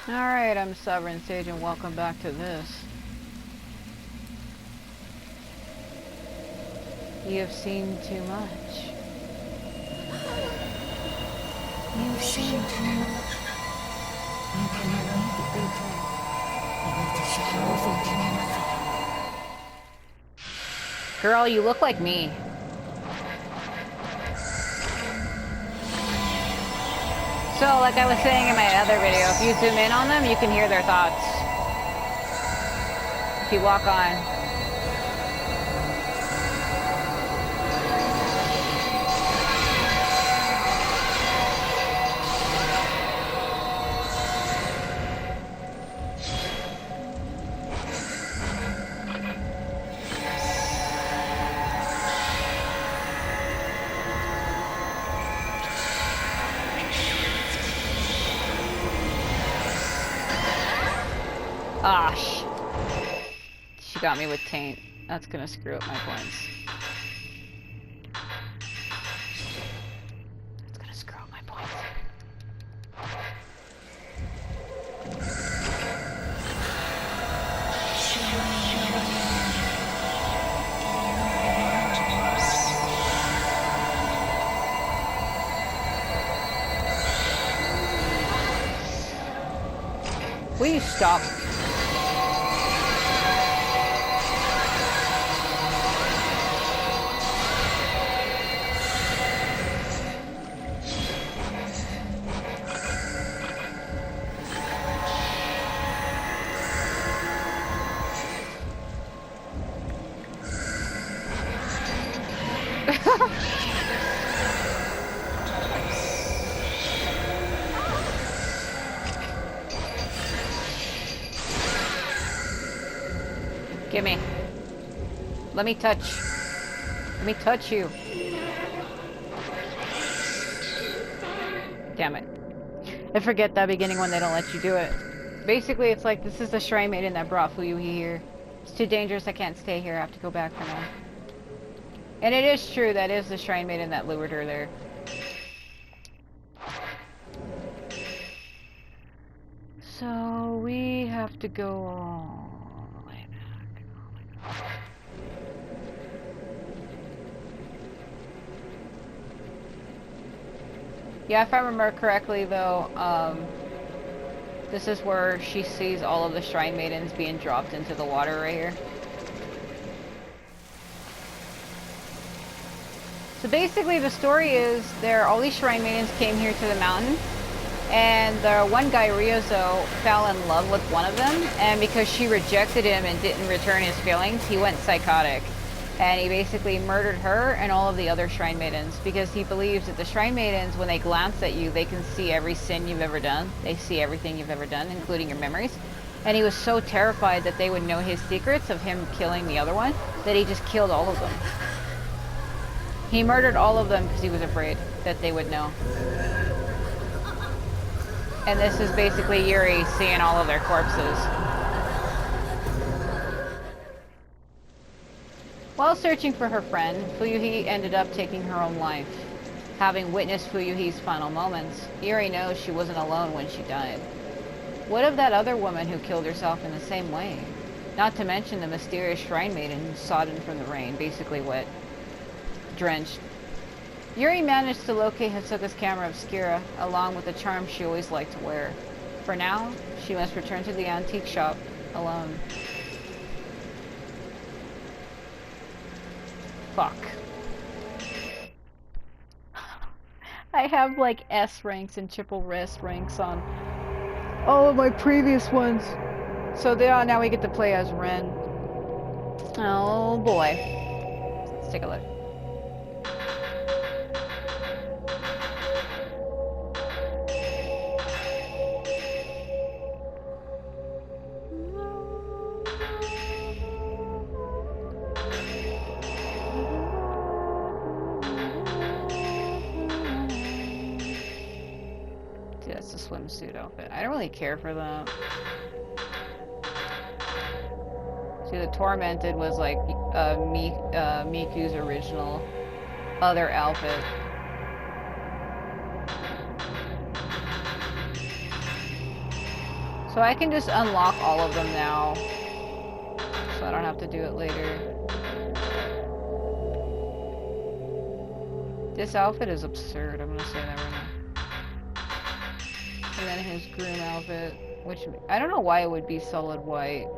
Alright, I'm Sovereign Sage and welcome back to this. You have seen too much. You've seen too much. You cannot leave the big room. You need to show everything in the field. Girl, you look like me. So, like I was saying in my other video, if you zoom in on them, you can hear their thoughts. If you walk on. Ah, she got me with taint. That's gonna screw up my points. That's gonna screw up my points. Will you stop? Give me. Let me touch. Let me touch you. Damn it. I forget that beginning when they don't let you do it. Basically, it's like, this is the Shrine Maiden that brought Fuyuhi here. It's too dangerous, I can't stay here, I have to go back for now. And it is true, that is the Shrine Maiden that lured her there. So, we have to go all the way back. Oh my god. Yeah, if I remember correctly though, this is where she sees all of the Shrine Maidens being dropped into the water right here. So basically the story is all these Shrine Maidens came here to the mountain, and the one guy, Ryozo, fell in love with one of them, and because she rejected him and didn't return his feelings, he went psychotic. And he basically murdered her and all of the other Shrine Maidens, because he believes that the Shrine Maidens, when they glance at you, they can see every sin you've ever done. They see everything you've ever done, including your memories. And he was so terrified that they would know his secrets of him killing the other one, that he just killed all of them. He murdered all of them because he was afraid that they would know. And this is basically Yuri seeing all of their corpses. While searching for her friend, Fuyuhi ended up taking her own life. Having witnessed Fuyuhi's final moments, Yuri knows she wasn't alone when she died. What of that other woman who killed herself in the same way? Not to mention the mysterious Shrine Maiden sodden from the rain, basically wet, drenched. Yuri managed to locate Hisoka's camera obscura, along with the charm she always liked to wear. For now, she must return to the antique shop alone. Fuck. I have like S ranks and triple S ranks on all of my previous ones. So now we get to play as Ren. Oh boy. Let's take a look. That's the swimsuit outfit. I don't really care for that. See, the Tormented was like Miku's original other outfit. So I can just unlock all of them now. So I don't have to do it later. This outfit is absurd, I'm gonna say that right now. And then his groom outfit, which I don't know why it would be solid white.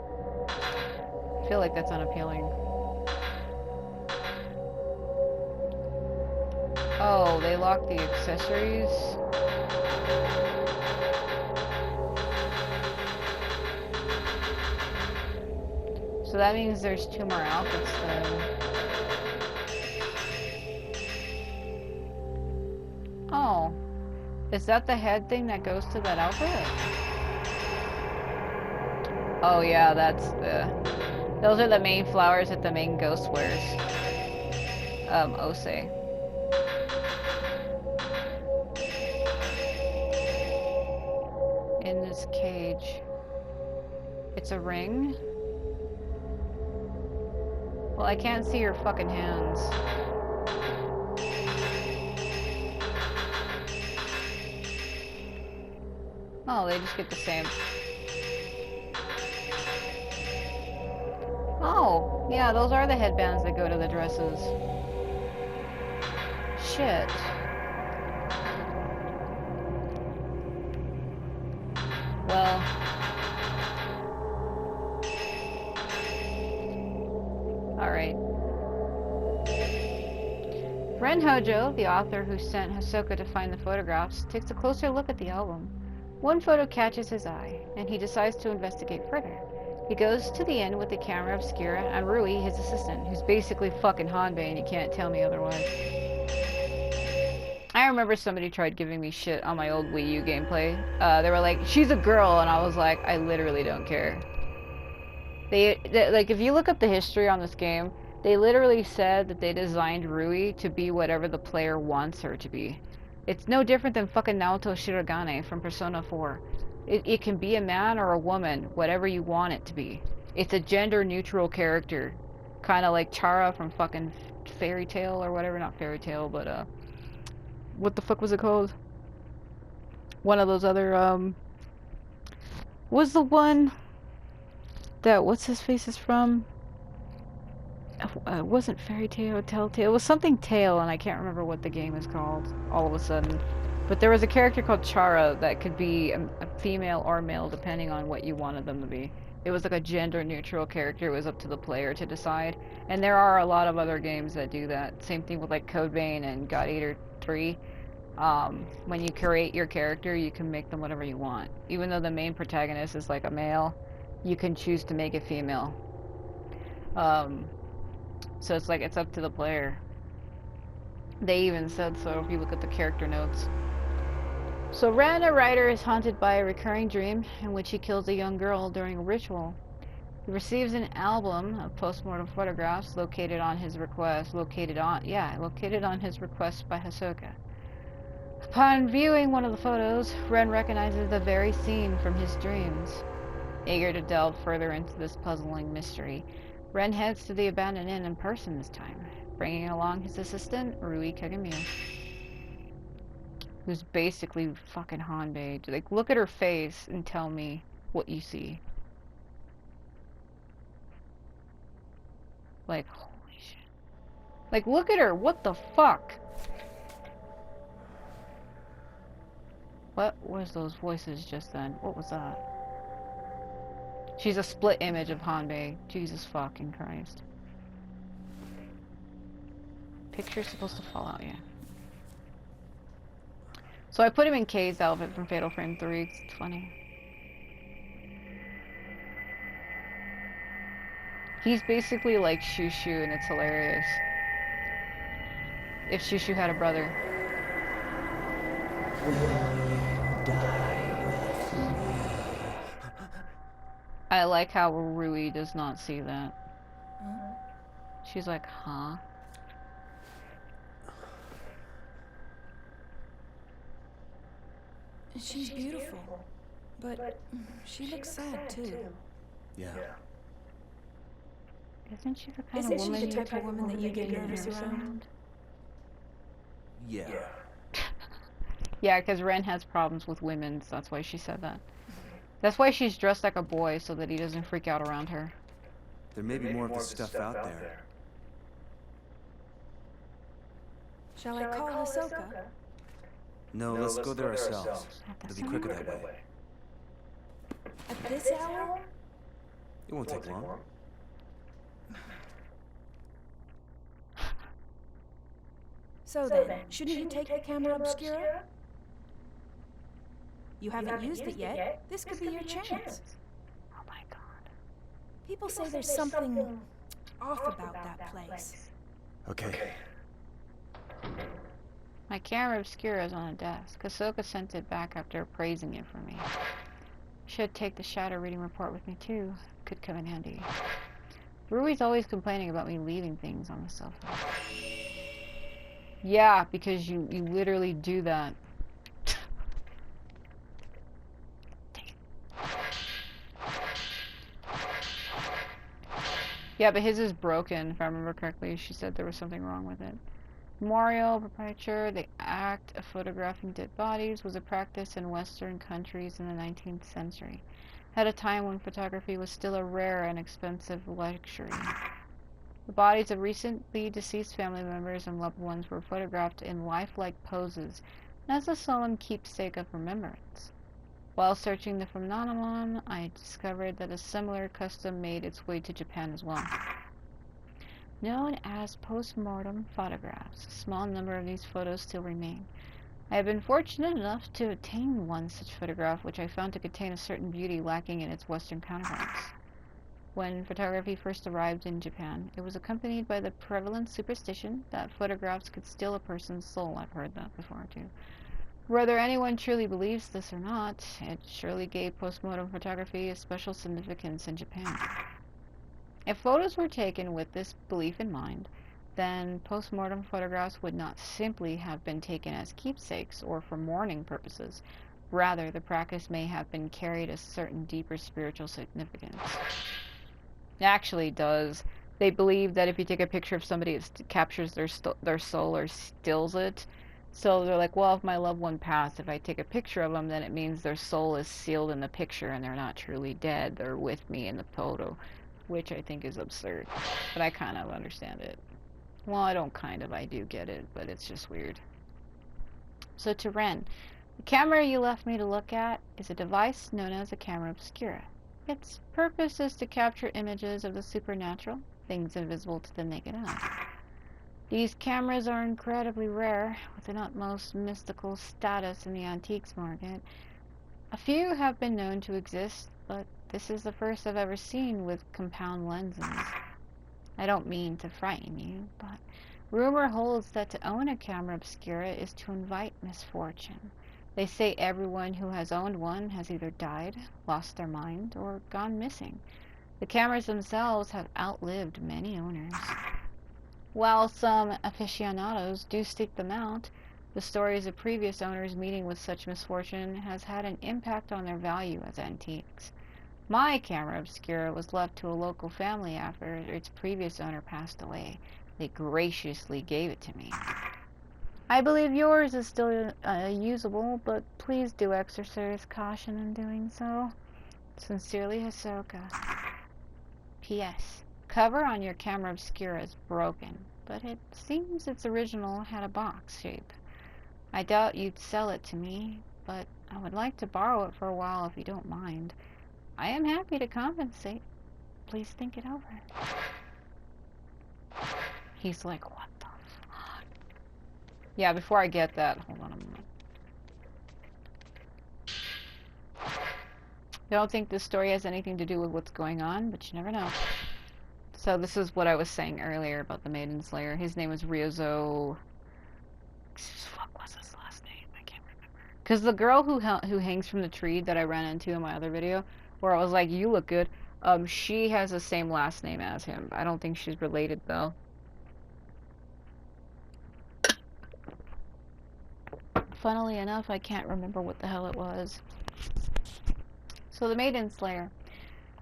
I feel like that's unappealing. Oh, they locked the accessories. So that means there's 2 more outfits then. Oh. Is that the head thing that goes to that outfit? Oh yeah, that's the... Those are the main flowers that the main ghost wears. Ose. In this cage. It's a ring? Well, I can't see your fucking hands. Oh, they just get the same. Oh, yeah, those are the headbands that go to the dresses. Shit. Well... Alright. Ren Hojo, the author who sent Hisoka to find the photographs, takes a closer look at the album. One photo catches his eye, and he decides to investigate further. He goes to the inn with the camera obscura and Rui, his assistant, who's basically fucking Hanbei, and you can't tell me otherwise. I remember somebody tried giving me shit on my old Wii U gameplay. They were like, she's a girl, and I was like, I literally don't care. They like, if you look up the history on this game, they literally said that they designed Rui to be whatever the player wants her to be. It's no different than fucking Naoto Shirogane from Persona 4. It can be a man or a woman, whatever you want it to be. It's a gender-neutral character. Kind of like Chara from fucking Fairy Tail or whatever. Not Fairy Tail, but, what the fuck was it called? One of those other, was the one that, what's his face is from? It wasn't Fairy Tail, Telltale. It was something Tail, and I can't remember what the game is called all of a sudden. But there was a character called Chara that could be a female or male depending on what you wanted them to be. It was like a gender-neutral character. It was up to the player to decide. And there are a lot of other games that do that. Same thing with like Code Vein and God Eater 3. When you create your character, you can make them whatever you want. Even though the main protagonist is like a male, you can choose to make it female. So it's like, it's up to the player. They even said so if you look at the character notes. So Ren, a writer, is haunted by a recurring dream in which he kills a young girl during a ritual. He receives an album of postmortem photographs located on his request by Hisoka. Upon viewing one of the photos, Ren recognizes the very scene from his dreams. Eager to delve further into this puzzling mystery, Ren heads to the abandoned inn in person this time, bringing along his assistant, Rui Kagamiya. Who's basically fucking Hanbei. Like, look at her face and tell me what you see. Like, holy shit. Like, look at her, what the fuck? What was those voices just then? What was that? She's a split image of Hanbei. Jesus fucking Christ. Picture's supposed to fall out, yeah. So I put him in Kay's outfit from Fatal Frame 3. It's funny. He's basically like Shushu, and it's hilarious. If Shushu had a brother. I like how Rui does not see that. She's like, huh? She's beautiful, but she looks sad too. Yeah. Isn't she the kind of woman the type of woman that you get nervous around? Yeah. Yeah, because Ren has problems with women, so that's why she said that. That's why she's dressed like a boy, so that he doesn't freak out around her. There may be more of this stuff out there. Shall I call Ahsoka? No, let's go there ourselves. It'll be quicker that way. At this hour? It won't take long. So then, shouldn't you take the camera obscura? You haven't used it yet. This could be your chance. Oh my god. People say there's something off about that place. Okay. My camera obscura is on the desk. Ahsoka sent it back after praising it for me. Should take the shadow reading report with me too. Could come in handy. Rui's always complaining about me leaving things on the sofa. Yeah, because you literally do that. Yeah, but his is broken, if I remember correctly. She said there was something wrong with it. Memorial, proprietor, the act of photographing dead bodies was a practice in Western countries in the 19th century, at a time when photography was still a rare and expensive luxury. The bodies of recently deceased family members and loved ones were photographed in lifelike poses as a solemn keepsake of remembrance. While searching the phenomenon, I discovered that a similar custom made its way to Japan as well. Known as post-mortem photographs, a small number of these photos still remain. I have been fortunate enough to obtain one such photograph, which I found to contain a certain beauty lacking in its Western counterparts. When photography first arrived in Japan, it was accompanied by the prevalent superstition that photographs could steal a person's soul. I've heard that before too. Whether anyone truly believes this or not, it surely gave postmortem photography a special significance in Japan. If photos were taken with this belief in mind, then postmortem photographs would not simply have been taken as keepsakes or for mourning purposes. Rather, the practice may have been carried a certain deeper spiritual significance. It actually does. They believe that if you take a picture of somebody, it captures their soul or stills it. So they're like, well, if my loved one passed, if I take a picture of them, then it means their soul is sealed in the picture and they're not truly dead. They're with me in the photo, which I think is absurd. But I kind of understand it. Well, I don't kind of, I do get it, but it's just weird. So to Ren, the camera you left me to look at is a device known as a camera obscura. Its purpose is to capture images of the supernatural, things invisible to the naked eye. These cameras are incredibly rare, with an utmost mystical status in the antiques market. A few have been known to exist, but this is the first I've ever seen with compound lenses. I don't mean to frighten you, but rumor holds that to own a camera obscura is to invite misfortune. They say everyone who has owned one has either died, lost their mind, or gone missing. The cameras themselves have outlived many owners. While some aficionados do seek them out, the stories of previous owners meeting with such misfortune has had an impact on their value as antiques. My camera obscura was left to a local family after its previous owner passed away. They graciously gave it to me. I believe yours is still usable, but please do exercise caution in doing so. Sincerely, Ahsoka. P.S. Cover on your camera obscura is broken, but it seems its original had a box shape. I doubt you'd sell it to me, but I would like to borrow it for a while if you don't mind. I am happy to compensate. Please think it over. He's like, what the fuck? Yeah, before I get that, hold on a minute. I don't think this story has anything to do with what's going on, but you never know. So this is what I was saying earlier about the Maiden Slayer. His name was Ryozo. What was his last name? I can't remember. Because the girl who hangs from the tree that I ran into in my other video, where I was like, you look good, she has the same last name as him. I don't think she's related, though. Funnily enough, I can't remember what the hell it was. So the Maiden Slayer.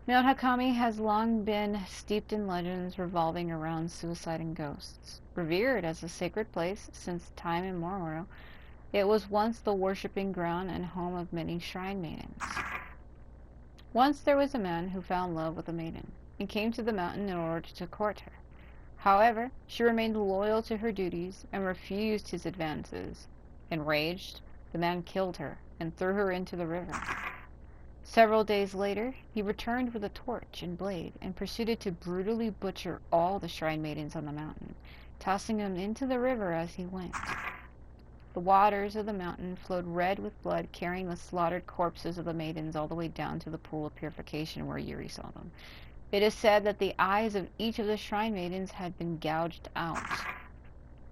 Mount Hakami has long been steeped in legends revolving around suicide and ghosts. Revered as a sacred place since time immemorial, it was once the worshipping ground and home of many shrine maidens. Once there was a man who fell in love with a maiden, and came to the mountain in order to court her. However, she remained loyal to her duties and refused his advances. Enraged, the man killed her and threw her into the river. Several days later, he returned with a torch and blade and proceeded to brutally butcher all the shrine maidens on the mountain, tossing them into the river as he went. The waters of the mountain flowed red with blood, carrying the slaughtered corpses of the maidens all the way down to the pool of purification where Yuri saw them. It is said that the eyes of each of the shrine maidens had been gouged out.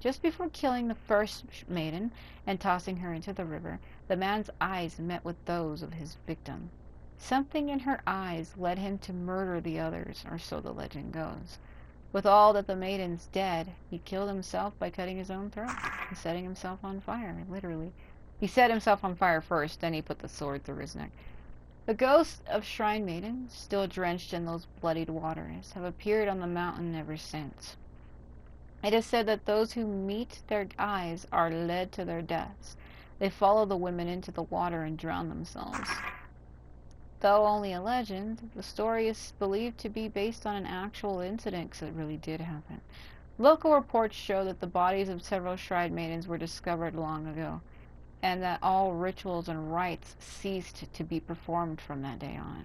Just before killing the first maiden and tossing her into the river, the man's eyes met with those of his victim. Something in her eyes led him to murder the others, or so the legend goes. With all that the maidens dead, he killed himself by cutting his own throat and setting himself on fire, literally. He set himself on fire first, then he put the sword through his neck. The ghosts of shrine maidens, still drenched in those bloodied waters, have appeared on the mountain ever since. It is said that those who meet their eyes are led to their deaths. They follow the women into the water and drown themselves. Though only a legend, the story is believed to be based on an actual incident because it really did happen. Local reports show that the bodies of several shrine maidens were discovered long ago, and that all rituals and rites ceased to be performed from that day on.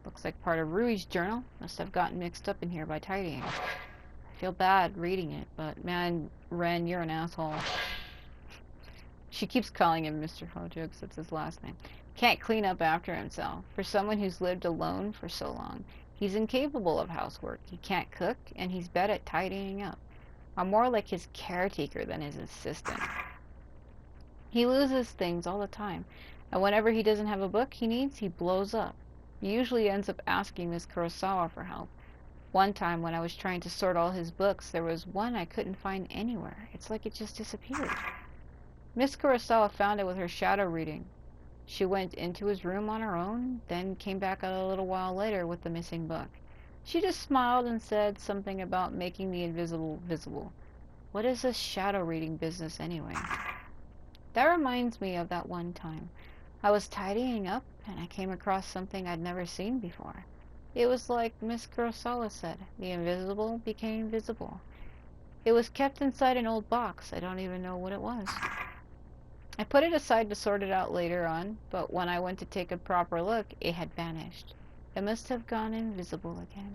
Looks like part of Rui's journal. Must have gotten mixed up in here by tidying. I feel bad reading it, but man, Ren, you're an asshole. She keeps calling him Mr. Hojo because it's his last name. Can't clean up after himself. For someone who's lived alone for so long, he's incapable of housework. He can't cook, and he's bad at tidying up. I'm more like his caretaker than his assistant. He loses things all the time, and whenever he doesn't have a book he needs, he blows up. He usually ends up asking Miss Kurosawa for help. One time when I was trying to sort all his books, there was one I couldn't find anywhere. It's like it just disappeared. Miss Kurosawa found it with her shadow reading. She went into his room on her own, then came back a little while later with the missing book. She just smiled and said something about making the invisible visible. What is this shadow reading business anyway? That reminds me of that one time. I was tidying up and I came across something I'd never seen before. It was like Miss Kurosawa said, the invisible became visible. It was kept inside an old box. I don't even know what it was. I put it aside to sort it out later on, but when I went to take a proper look, it had vanished. It must have gone invisible again.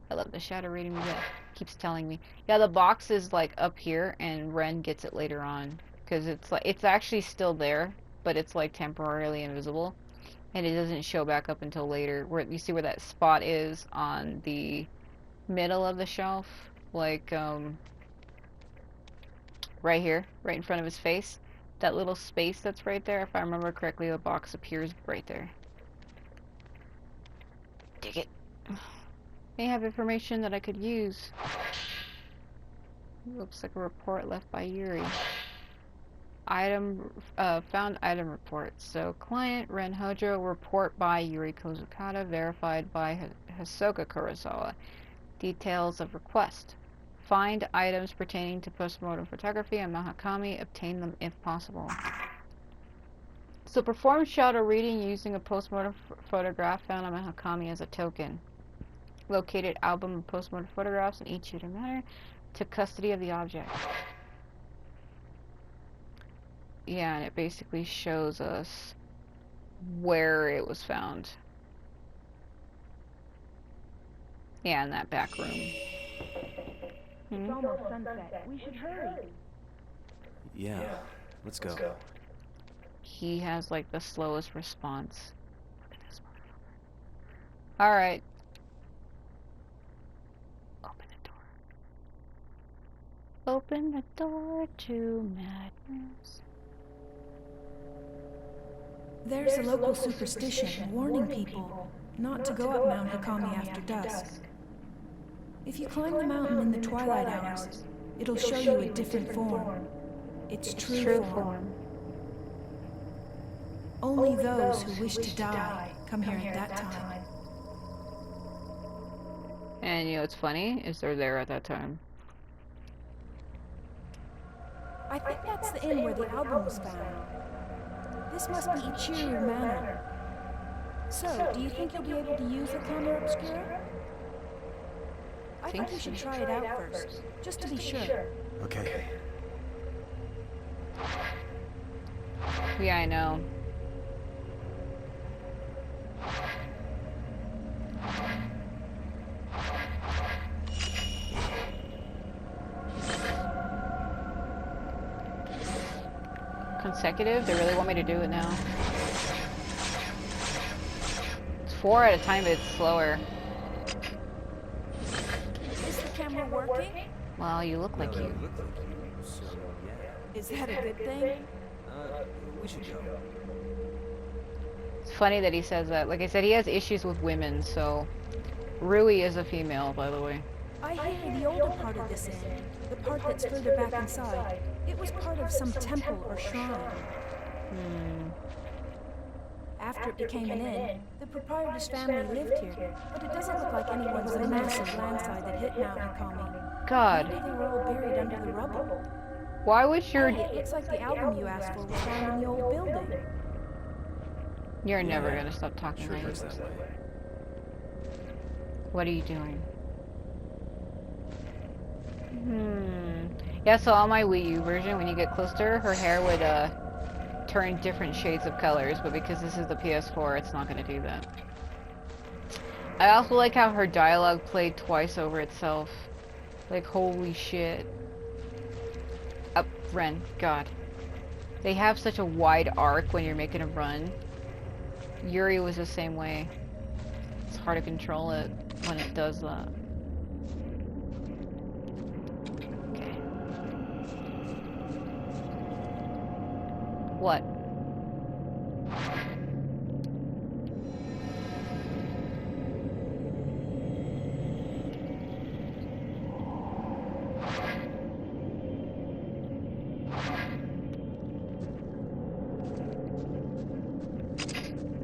I love the shadow reading that keeps telling me. Yeah, the box is like up here, and Ren gets it later on because it's actually still there, but it's like temporarily invisible, and it doesn't show back up until later. Where you see where that spot is on the middle of the shelf, like right here, right in front of his face. That little space that's right there, if I remember correctly, the box appears right there. Dig it. May have information that I could use. Looks like a report left by Yuri. Found item report. So, client Ren Hojo, report by Yuri Kozukata, verified by Hisoka Kurosawa. Details of request. Find items pertaining to postmortem photography and Mahakami, obtain them if possible. So perform shadow reading using a postmortem photograph found on Mahakami as a token. Located album of postmortem photographs in each shooter manner. Took custody of the object. Yeah, and it basically shows us where it was found. Yeah, in that back room. It's almost sunset. We should hurry. Yeah, let's go. He has like the slowest response. Look at this motherfucker. Alright. Open the door. Open the door to madness. There's a local superstition warning people not to go up Mount Hakami after dusk. If you climb the mountain in the twilight hours, it'll show you a different form. Its true form. Only those who wish to die come here at that time. And you know what's funny is they're there at that time. I think that's the inn where the album was found. This must be Ichiru Manor. So, do you think you'll be able to use the camera obscura? I think you should try it out first, just to be sure. Okay. Yeah, I know. Consecutive? They really want me to do it now. It's 4 at a time, but it's slower. Is the camera working? Well, you look like you. Look like you, so yeah. Is that a good thing? We should go. It's funny that he says that. Like I said, he has issues with women, so... Rui is a female, by the way. I hear the older part of this inn, the part that's further back inside, it was part of some temple or shrine. After it became an inn, the proprietor's family lived here, but it doesn't look like anyone's a massive landslide that hit Mount Hakami. God. Maybe they were all buried under the rubble. Why would your... Hey, it looks like the album you asked for was found in the old building. You're never gonna stop talking like Looks this. that way. What are you doing? Yeah, so on my Wii U version, when you get close to her, her hair would turn different shades of colors, but because this is the PS4, it's not gonna do that. I also like how her dialogue played twice over itself. Like, holy shit. Up, Ren, God. They have such a wide arc when you're making a run. Yuri was the same way. It's hard to control it when it does that. Okay. What?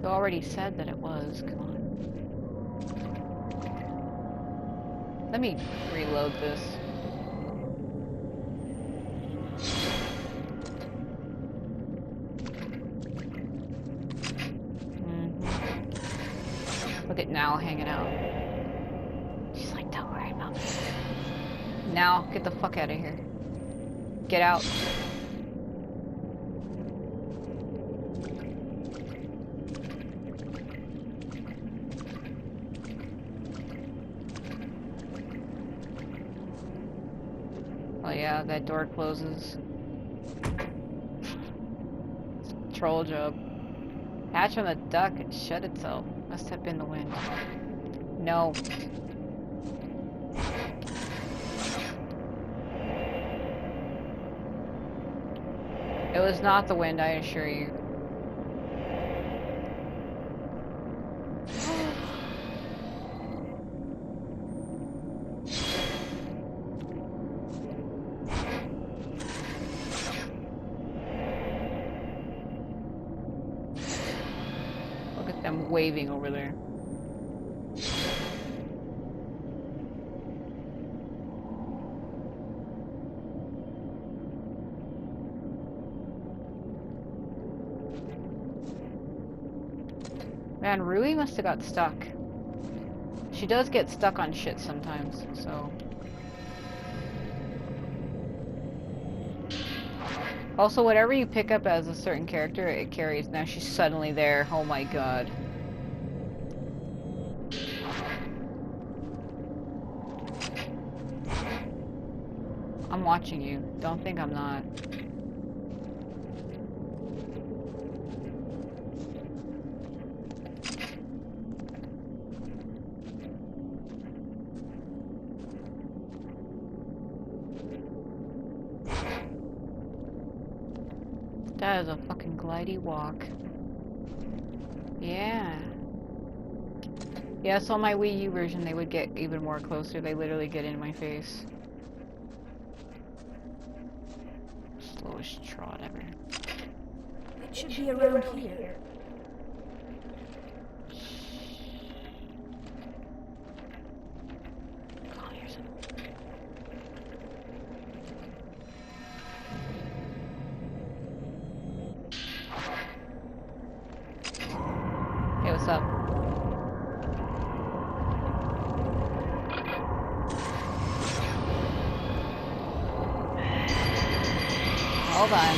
You already said that it was. Come on. Let me reload this. Look at Now hanging out. She's like, don't worry about me. Now, get the fuck out of here. Get out. Oh yeah, that door closes. Troll job. Hatch on the duck and shut itself. Must have been the wind. No. It was not the wind, I assure you. Look at them waving over there. Man, Rui must have got stuck. She does get stuck on shit sometimes, so... Also, whatever you pick up as a certain character, it carries. Now she's suddenly there. Oh my god. I'm watching you. Don't think I'm not. That is a fucking glidey walk. Yeah. Yeah, so on my Wii U version, they would get even more closer. They literally get in my face. Slowest trot ever. It should be around here. Oh, here's it. Hey, what's up? Hold on.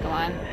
Come on.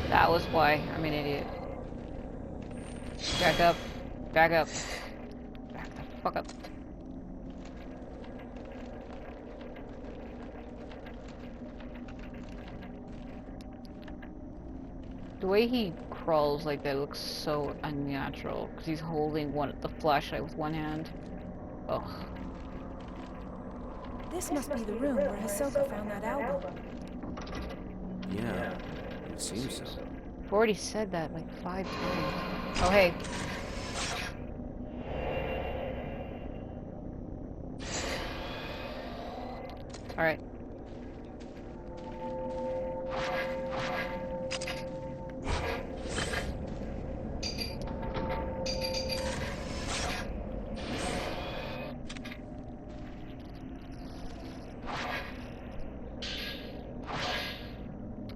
That was why I'm an idiot. Back up. Back up. Back the fuck up. The way he crawls like that looks so unnatural because he's holding the flashlight with one hand. Ugh. This must be the room where Hisoka found that album. Yeah, it seems so. I've already said that like 5 times. Oh, hey. Alright.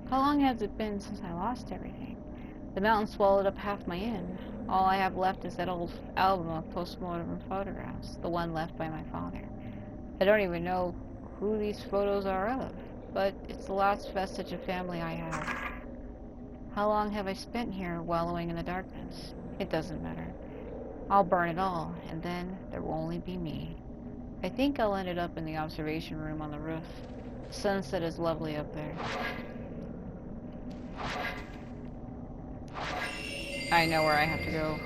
How long has it been since I lost everything? The mountain swallowed up half my inn. All I have left is that old album of postmortem photographs, the one left by my father. I don't even know who these photos are of, but it's the last vestige of family I have. How long have I spent here wallowing in the darkness? It doesn't matter. I'll burn it all, and then there will only be me. I think I'll end up in the observation room on the roof. The sunset is lovely up there. I know where I have to go.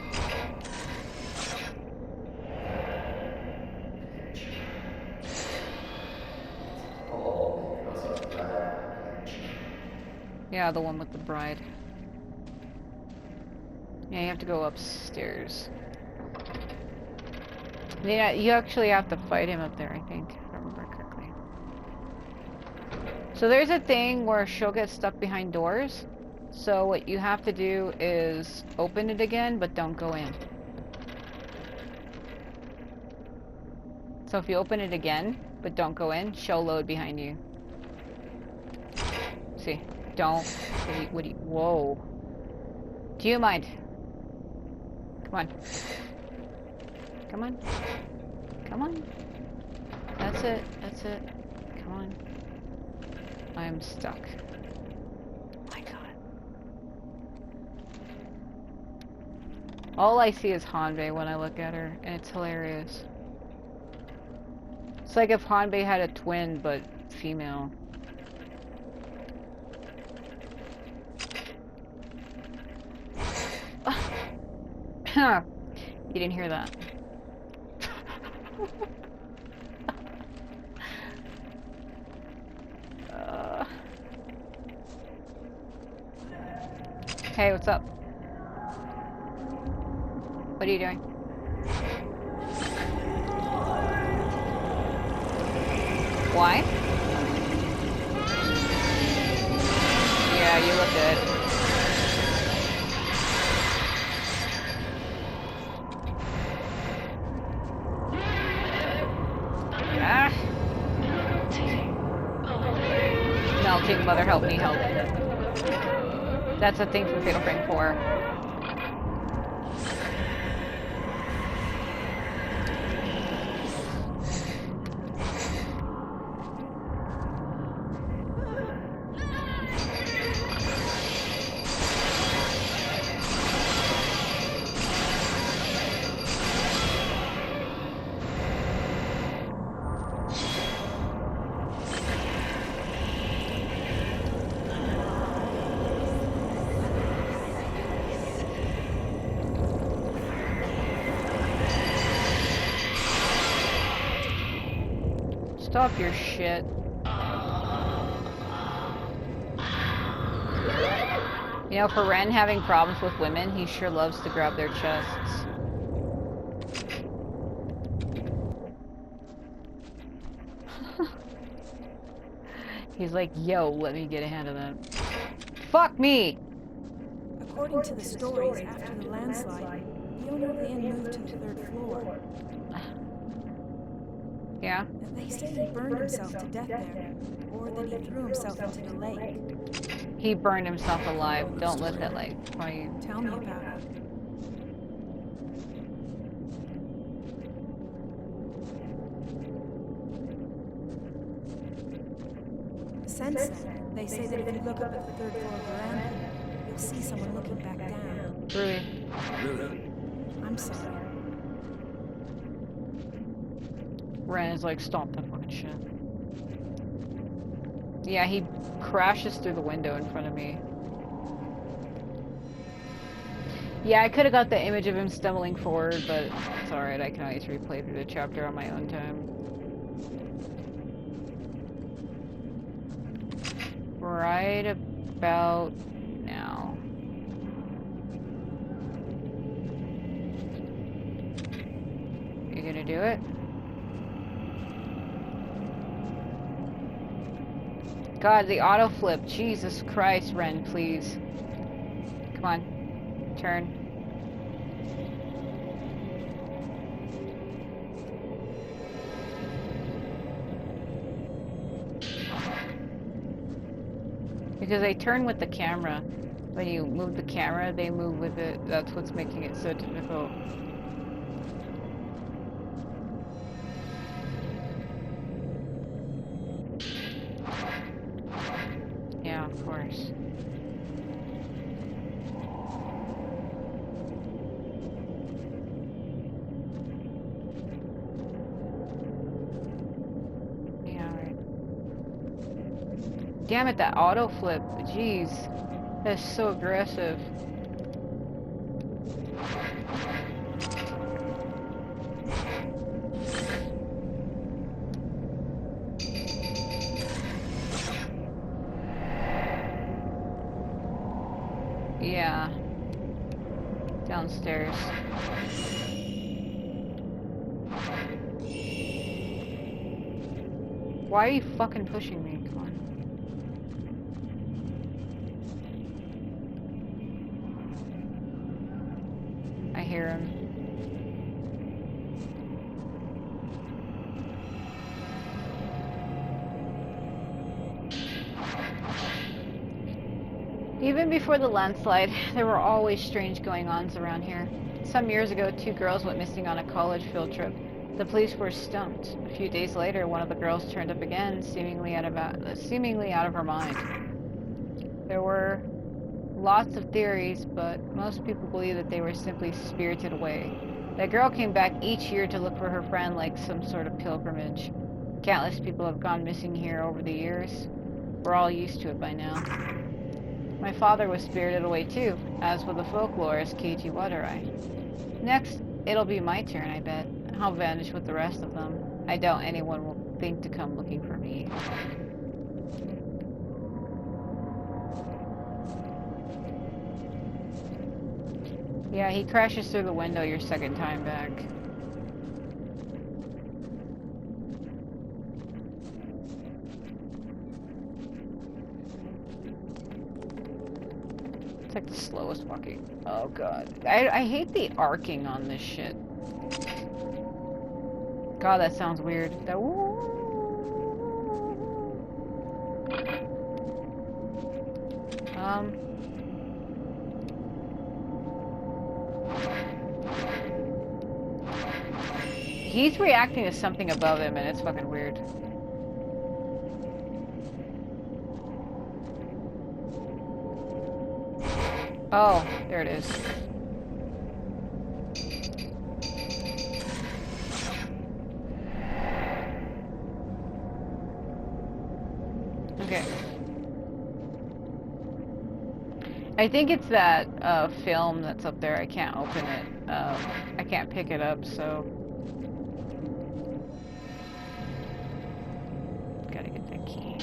Yeah, the one with the bride. Yeah, you have to go upstairs. Yeah, you actually have to fight him up there, I think, if I remember correctly. So there's a thing where she'll get stuck behind doors. So what you have to do is open it again, but don't go in. So if you open it again, but don't go in, she'll load behind you. See, don't. Whoa. Do you mind? Come on. Come on. Come on. That's it. That's it. Come on. I'm stuck. My God. All I see is Hanbei when I look at her, and it's hilarious. It's like if Hanbei had a twin, but female. You didn't hear that. Hey, what's up? What are you doing? Why? Yeah, you look good. Ah. Melting mother, help me, help. That's a thing from Fatal Frame 4. Stop your shit. You know, for Ren having problems with women, he sure loves to grab their chests. He's like, yo, let me get a hand of that. Fuck me! According to the stories, after the landslide, the owner of the inn moved to the 3rd floor. Yeah? They say he burned himself to death there, or that he threw himself into the lake. He burned himself alive. Don't let that light by you. Tell me about it. Sense, they say that if you look up at the 3rd floor veranda, you'll see someone looking back down. Really? Really? I'm sorry. Ren is like, stop that fucking shit. Yeah, he crashes through the window in front of me. Yeah, I could have got the image of him stumbling forward, but it's alright, I can always replay through the chapter on my own time. Right about now. You gonna do it? God, the auto flip. Jesus Christ, Ren, please. Come on. Turn. Because they turn with the camera. When you move the camera, they move with it. That's what's making it so difficult. Yeah, of course. Damn it, that auto flip. Jeez. That's so aggressive. Yeah. Downstairs. Why are you fucking pushing me? Come on. I hear him. Even before the landslide, there were always strange going-ons around here. Some years ago, 2 girls went missing on a college field trip. The police were stumped. A few days later, one of the girls turned up again, seemingly out of her mind. There were lots of theories, but most people believe that they were simply spirited away. That girl came back each year to look for her friend like some sort of pilgrimage. Countless people have gone missing here over the years. We're all used to it by now. My father was spirited away too, as with the folklorist Keiji Wadarai. Next, it'll be my turn, I bet. I'll vanish with the rest of them. I doubt anyone will think to come looking for me. Yeah, he crashes through the window your second time back. It's like the slowest walking. Oh god. I hate the arcing on this shit. God, that sounds weird. That he's reacting to something above him and it's fucking weird. Oh, there it is. Okay. I think it's that film that's up there. I can't open it. I can't pick it up, so... key.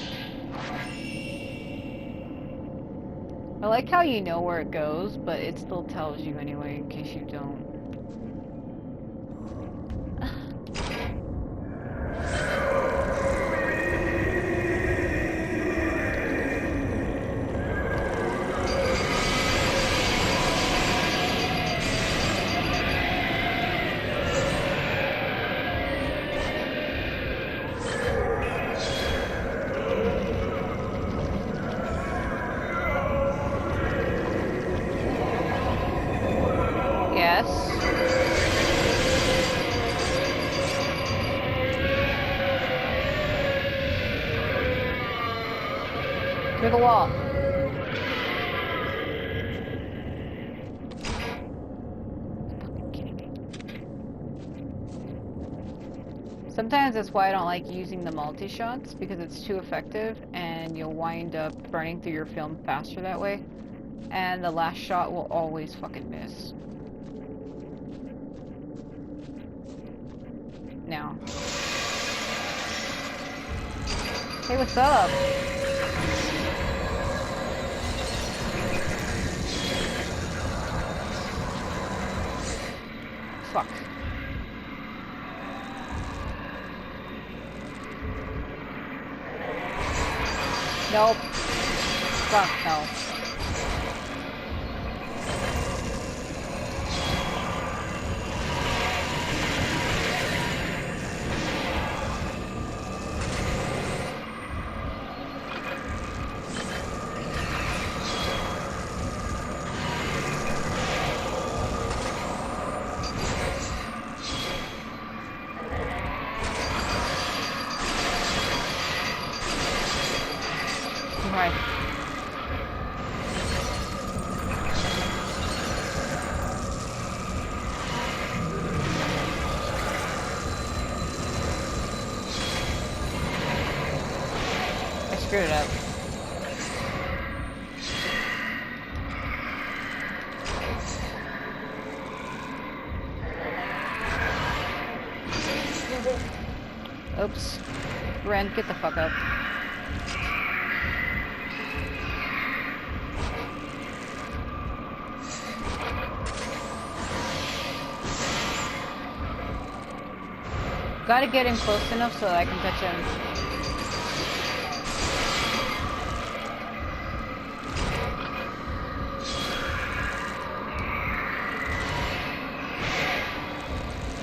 I like how you know where it goes, but it still tells you anyway in case you don't. Yes. Through the wall. Fucking kidding me. Sometimes that's why I don't like using the multi-shots, because it's too effective and you'll wind up burning through your film faster that way. And the last shot will always fucking miss. Now. Hey, what's up? Fuck. Nope. Fuck no. Right. I screwed it up. Oops. Ren, get the fuck up. Gotta get him close enough so that I can touch him.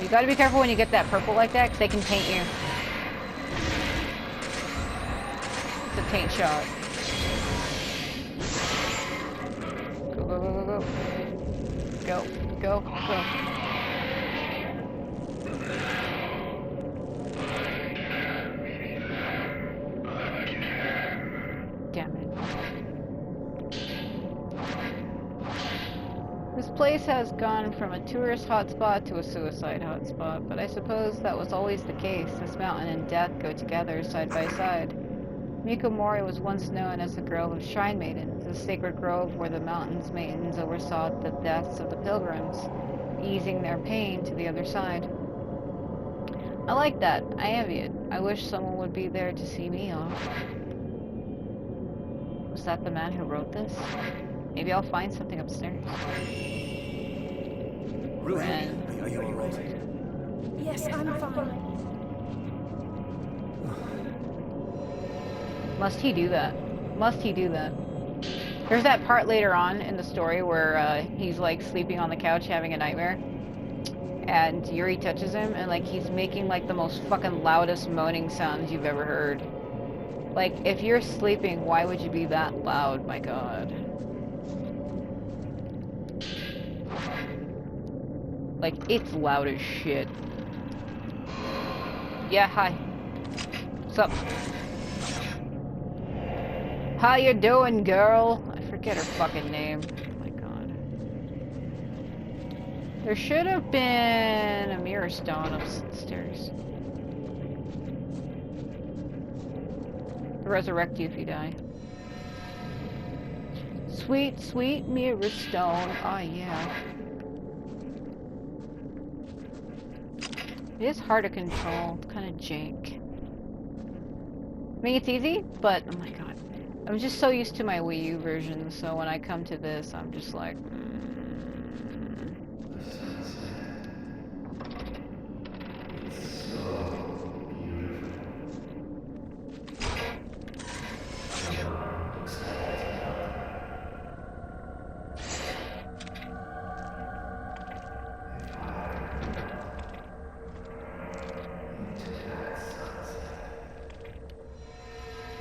You gotta be careful when you get that purple like that, because they can taint you. It's a taint shot. Go, go, go, go, go. Go, go, go. This place has gone from a tourist hotspot to a suicide hotspot, but I suppose that was always the case. This mountain and death go together side by side. Mikomori was once known as the Grove of Shrine Maidens, a sacred grove where the mountain's maidens oversaw the deaths of the pilgrims, easing their pain to the other side. I like that. I envy it. I wish someone would be there to see me off. Was that the man who wrote this? Maybe I'll find something upstairs. Ren, are you alright? Yes, I'm fine. Must he do that? Must he do that? There's that part later on in the story where he's like sleeping on the couch having a nightmare. And Yuri touches him and like he's making like the most fucking loudest moaning sounds you've ever heard. Like, if you're sleeping, why would you be that loud? My god. Like, it's loud as shit. Yeah, hi. What's up? How you doing, girl? I forget her fucking name. Oh my god. There should have been a mirror stone upstairs. To resurrect you if you die. Sweet, sweet mirror stone. Oh yeah. It is hard to control. It's kind of jank. mean, it's easy, but oh my god. I'm just so used to my Wii U version, so when I come to this, I'm just like...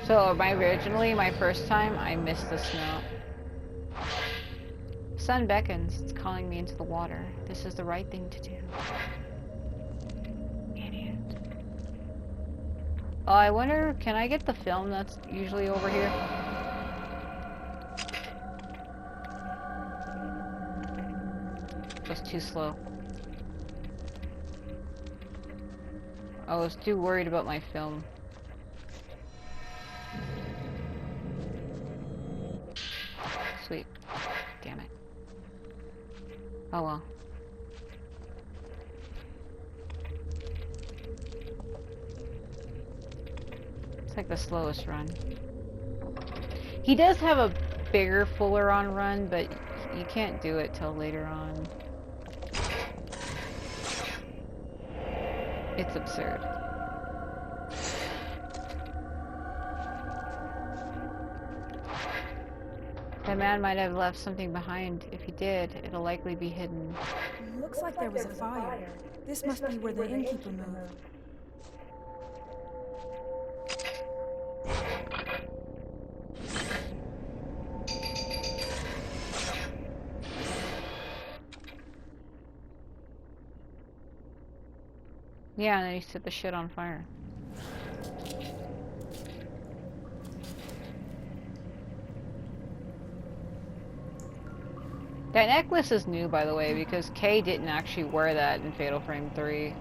So, originally, my first time, I missed the snow. Sun beckons. It's calling me into the water. This is the right thing to do. Idiot. Oh, I wonder, can I get the film that's usually over here? Just too slow. I was too worried about my film. Sweet. Damn it. Oh well. It's like the slowest run. He does have a bigger, fuller on run, but you can't do it till later on. It's absurd. That man might have left something behind. If he did, it'll likely be hidden. Looks like there was a fire. This must be where the innkeeper moved. Yeah, and then he set the shit on fire. That necklace is new, by the way, because Kay didn't actually wear that in Fatal Frame 3.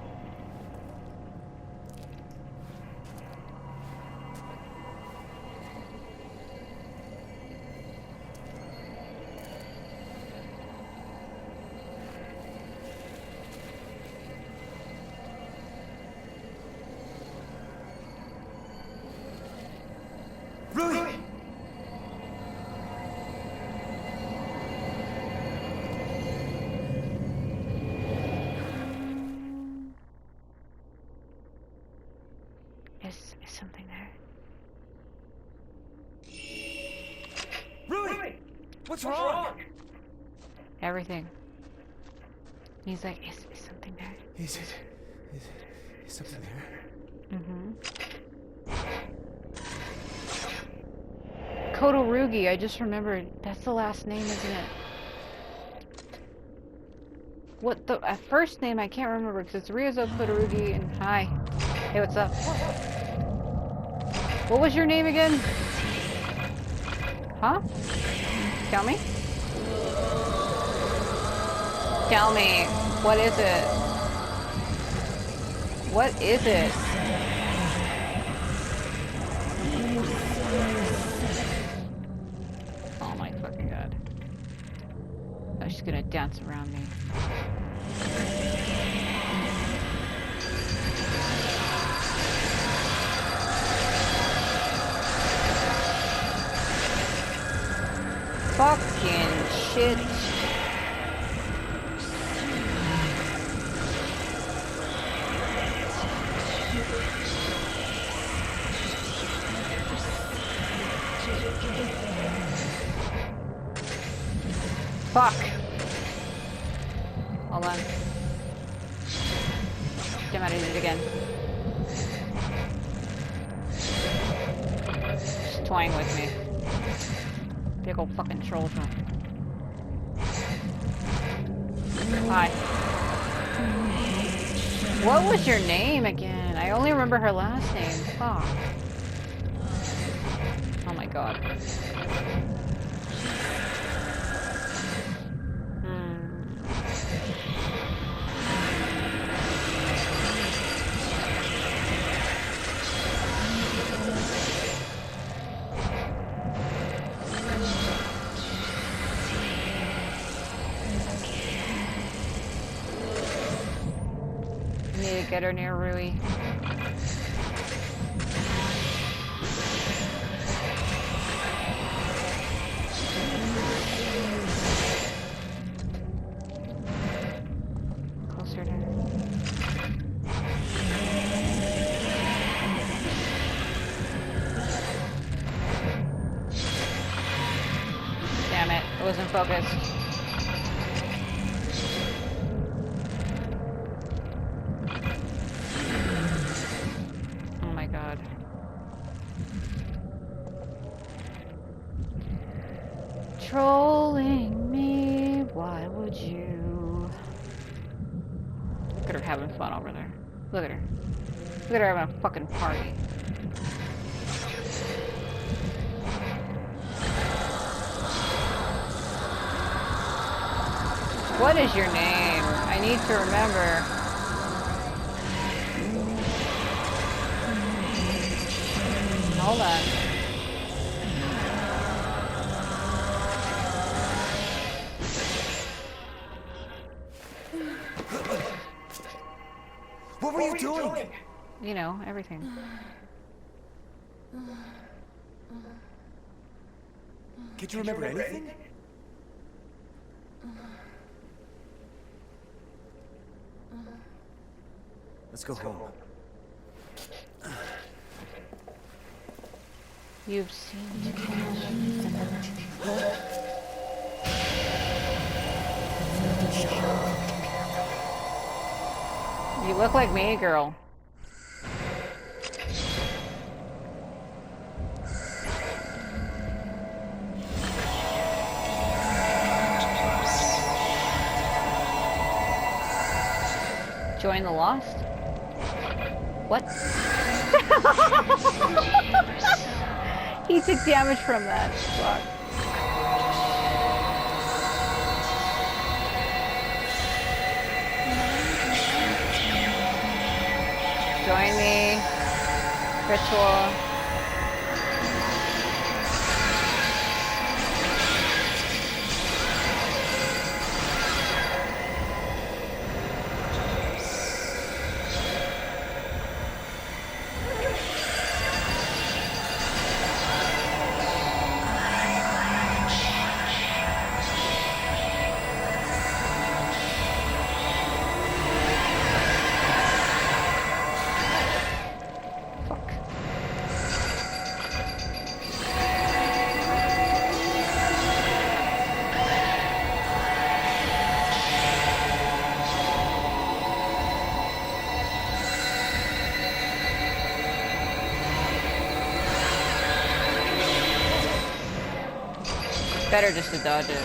Is something there? Rui! What's wrong? Everything. He's like, is something there? Is something there? Kotorugi, I just remembered. That's the last name, isn't it? What the first name I can't remember because it's Ryozo Kotorugi and hi. Hey, what's up? What was your name again? Huh? Tell me? Tell me. What is it? What is it? Oh my fucking god. Oh, she's gonna dance around me. Fucking shit. Fuck. Hold on. Damn, I did it again. She's toying with me. Big old fucking trolls. Hi. What was your name again? I only remember her last name. Fuck. Oh my god. Need to get her near Rui. It wasn't focused. Oh my god. Trolling me, why would you? Look at her having fun over there. Look at her. Look at her having a fucking party. What is your name? I need to remember. Hold on. What were you doing? You know, everything. Can't you remember anything? Let's go home. You've seen it. You look like me, girl. Join the Lost? What? He took damage from that. Fuck. Join me. Ritual. Better just to dodge it.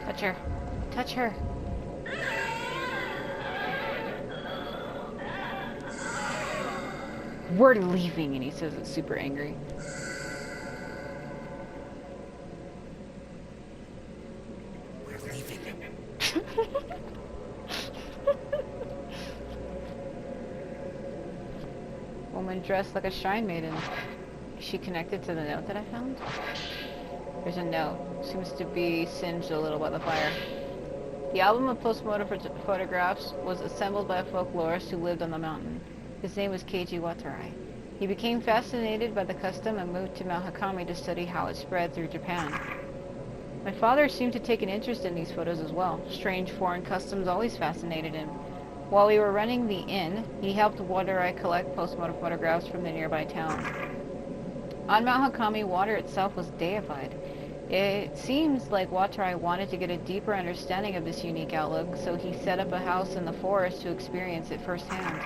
Touch her. Touch her. We're leaving, and he says it's super angry. We're leaving. Woman dressed like a shrine maiden. Is she connected to the note that I found? There's a note. Seems to be singed a little by the fire. The album of postmortem photographs was assembled by a folklorist who lived on the mountain. His name was Keiji Watarai. He became fascinated by the custom and moved to Mount Hakami to study how it spread through Japan. My father seemed to take an interest in these photos as well. Strange foreign customs always fascinated him. While we were running the inn, he helped Watarai collect postmortem photographs from the nearby town. On Mount Hakami, water itself was deified. It seems like Watarai wanted to get a deeper understanding of this unique outlook, so he set up a house in the forest to experience it firsthand.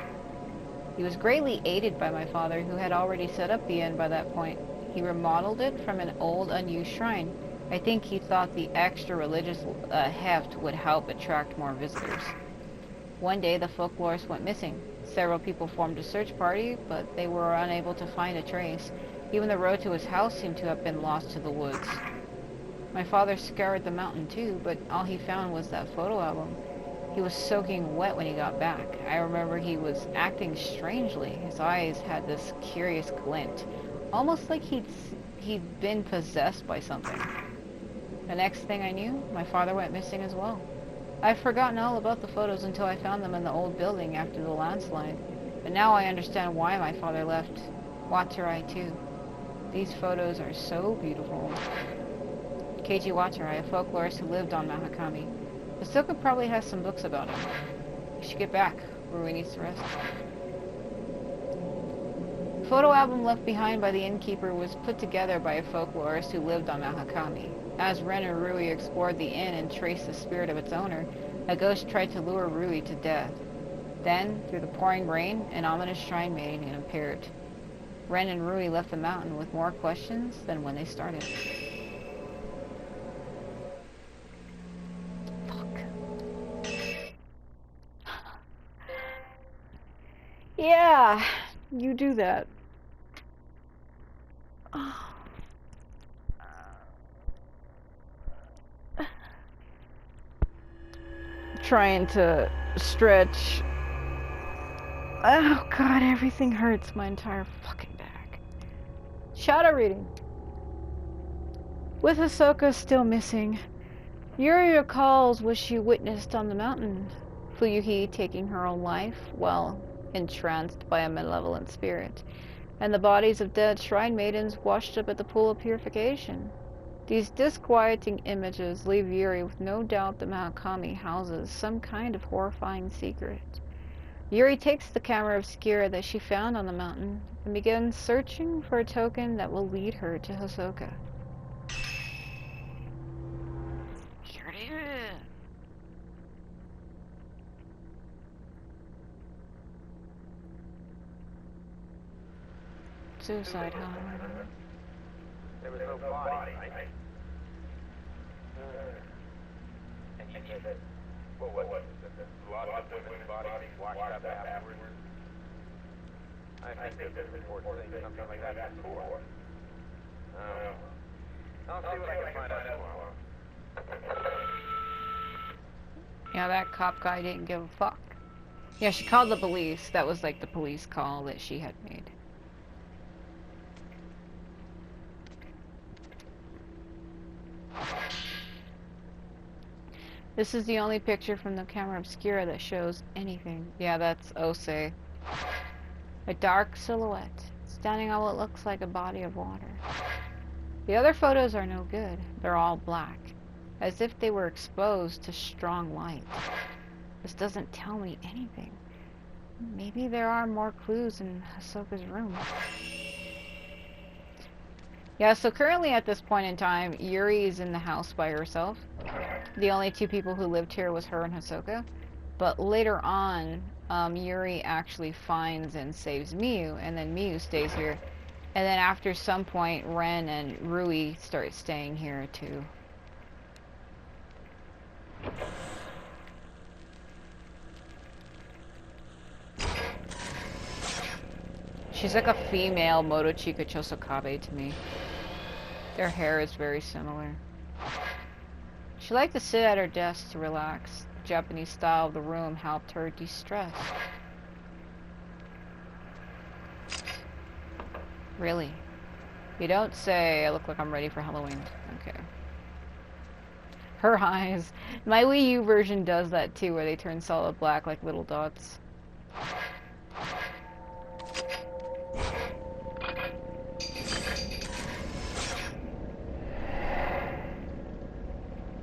He was greatly aided by my father, who had already set up the inn by that point. He remodeled it from an old, unused shrine. I think he thought the extra religious heft would help attract more visitors. One day, the folklorist went missing. Several people formed a search party, but they were unable to find a trace. Even the road to his house seemed to have been lost to the woods. My father scoured the mountain too, but all he found was that photo album. He was soaking wet when he got back. I remember he was acting strangely. His eyes had this curious glint, almost like he'd been possessed by something. The next thing I knew, my father went missing as well. I'd forgotten all about the photos until I found them in the old building after the landslide. But now I understand why my father left Watarai too. These photos are so beautiful. Keiji Watarai, a folklorist who lived on Mount Hakami. Ahsoka probably has some books about him. We should get back. Rui needs to rest. The photo album left behind by the innkeeper was put together by a folklorist who lived on Mount Hakami. As Ren and Rui explored the inn and traced the spirit of its owner, a ghost tried to lure Rui to death. Then, through the pouring rain, an ominous shrine maiden appeared. Ren and Rui left the mountain with more questions than when they started. Yeah, you do that. Trying to stretch. Oh god, everything hurts. My entire fucking back. Shadow reading. With Ahsoka still missing, Yuri recalls what she witnessed on the mountain. Fuyuhi taking her own life while entranced by a malevolent spirit, and the bodies of dead shrine maidens washed up at the pool of purification. These disquieting images leave Yuri with no doubt that Mount Kami houses some kind of horrifying secret. Yuri takes the camera obscura that she found on the mountain and begins searching for a token that will lead her to Ahsoka. Here it is. Suicide, huh? There was no body, right? And you said, what was it? Lots of women's bodies washed up afterwards? I think there's reports saying something like that before. I'll see what I can find out tomorrow. Yeah, that cop guy didn't give a fuck. Yeah, she called the police. That was like the police call that she had made. This is the only picture from the camera obscura that shows anything. Yeah, that's Osei. A dark silhouette, standing on what looks like a body of water. The other photos are no good. They're all black, as if they were exposed to strong light. This doesn't tell me anything. Maybe there are more clues in Ahsoka's room. Yeah, so currently at this point in time, Yuri is in the house by herself. The only two people who lived here was her and Ahsoka. But later on, Yuri actually finds and saves Miyu, and then Miyu stays here. And then after some point, Ren and Rui start staying here too. She's like a female Motochika Chosokabe to me. Their hair is very similar. She liked to sit at her desk to relax. The Japanese style of the room helped her de-stress. Really? You don't say. I look like I'm ready for Halloween. Okay. Her eyes. My Wii U version does that too, where they turn solid black like little dots.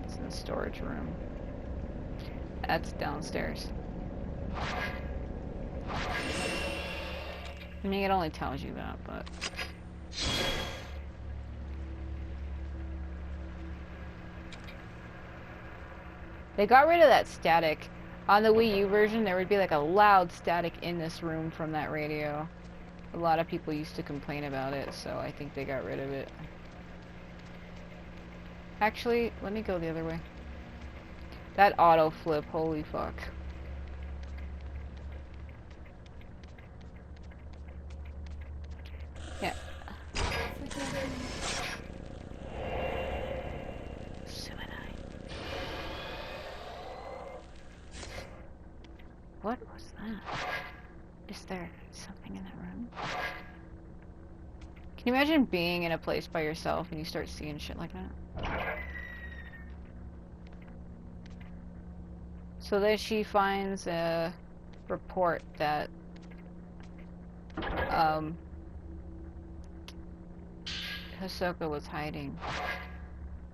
It's in the storage room. That's downstairs. I mean, it only tells you that, but... They got rid of that static. On the Wii U version, there would be like a loud static in this room from that radio. A lot of people used to complain about it, so I think they got rid of it. Actually, let me go the other way. That auto flip, holy fuck. Is there something in that room? Can you imagine being in a place by yourself and you start seeing shit like that? So then she finds a report that Hisoka was hiding.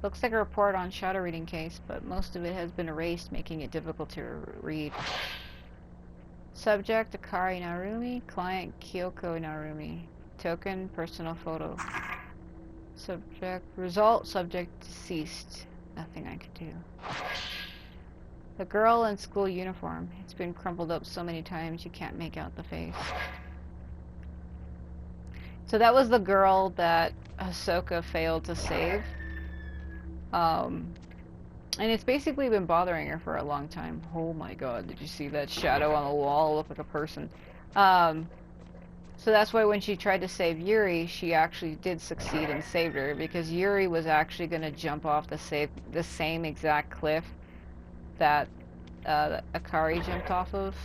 Looks like a report on shadow reading case, but most of it has been erased, making it difficult to read. Subject Akari Narumi, client Kyoko Narumi. Token personal photo. Subject result subject deceased. Nothing I could do. The girl in school uniform. It's been crumpled up so many times you can't make out the face. So that was the girl that Hisoka failed to save. And it's basically been bothering her for a long time. Oh my god, did you see that shadow on the wall? It looked like a person. So that's why when she tried to save Yuri, she actually did succeed and saved her, because Yuri was actually going to jump off the same exact cliff that Akari jumped off of.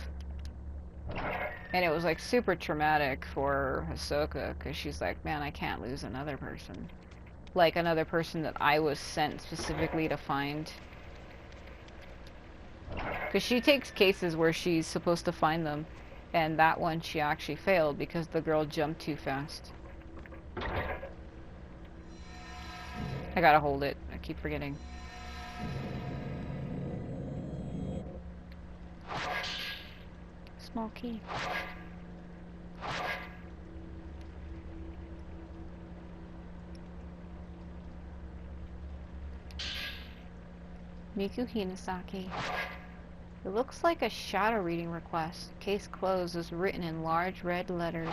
And it was like super traumatic for Hisoka, because she's like, man, I can't lose another person. Like another person that I was sent specifically to find. Because she takes cases where she's supposed to find them, and that one she actually failed because the girl jumped too fast. I gotta hold it. I keep forgetting. Small key. Miku Hinasaki. It looks like a shadow reading request. Case closed is written in large red letters.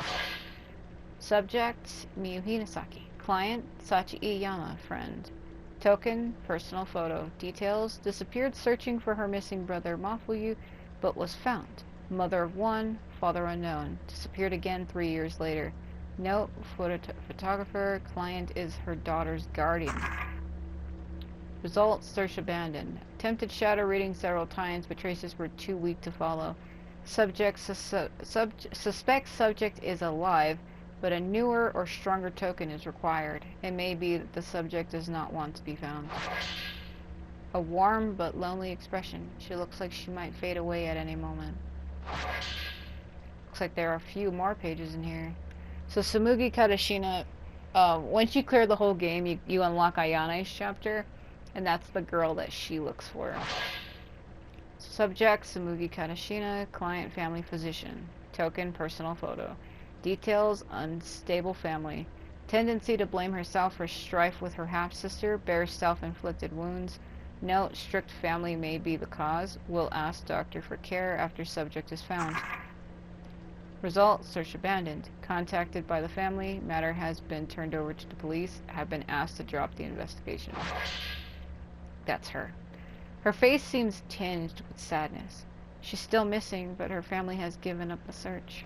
Subject, Miyu Hinasaki. Client, Sachi Iyama, friend. Token, personal photo. Details, disappeared searching for her missing brother Mafuyu, but was found. Mother of one, father unknown. Disappeared again 3 years later. Note, photographer, client is her daughter's guardian. Result, search abandoned. Attempted shadow reading several times, but traces were too weak to follow. Suspect subject is alive, but a newer or stronger token is required. It may be that the subject does not want to be found. A warm but lonely expression. She looks like she might fade away at any moment. Looks like there are a few more pages in here. So Tsumugi Kadashina, once you clear the whole game, you unlock Ayane's chapter. And that's the girl that she looks for. Subject, Tsumugi Kadashina, client, family, physician. Token, personal photo. Details, unstable family. Tendency to blame herself for strife with her half-sister, bears self-inflicted wounds. Note, strict family may be the cause. Will ask doctor for care after subject is found. Result, search abandoned. Contacted by the family, matter has been turned over to the police, have been asked to drop the investigation. That's her. Her face seems tinged with sadness. She's still missing, but her family has given up the search.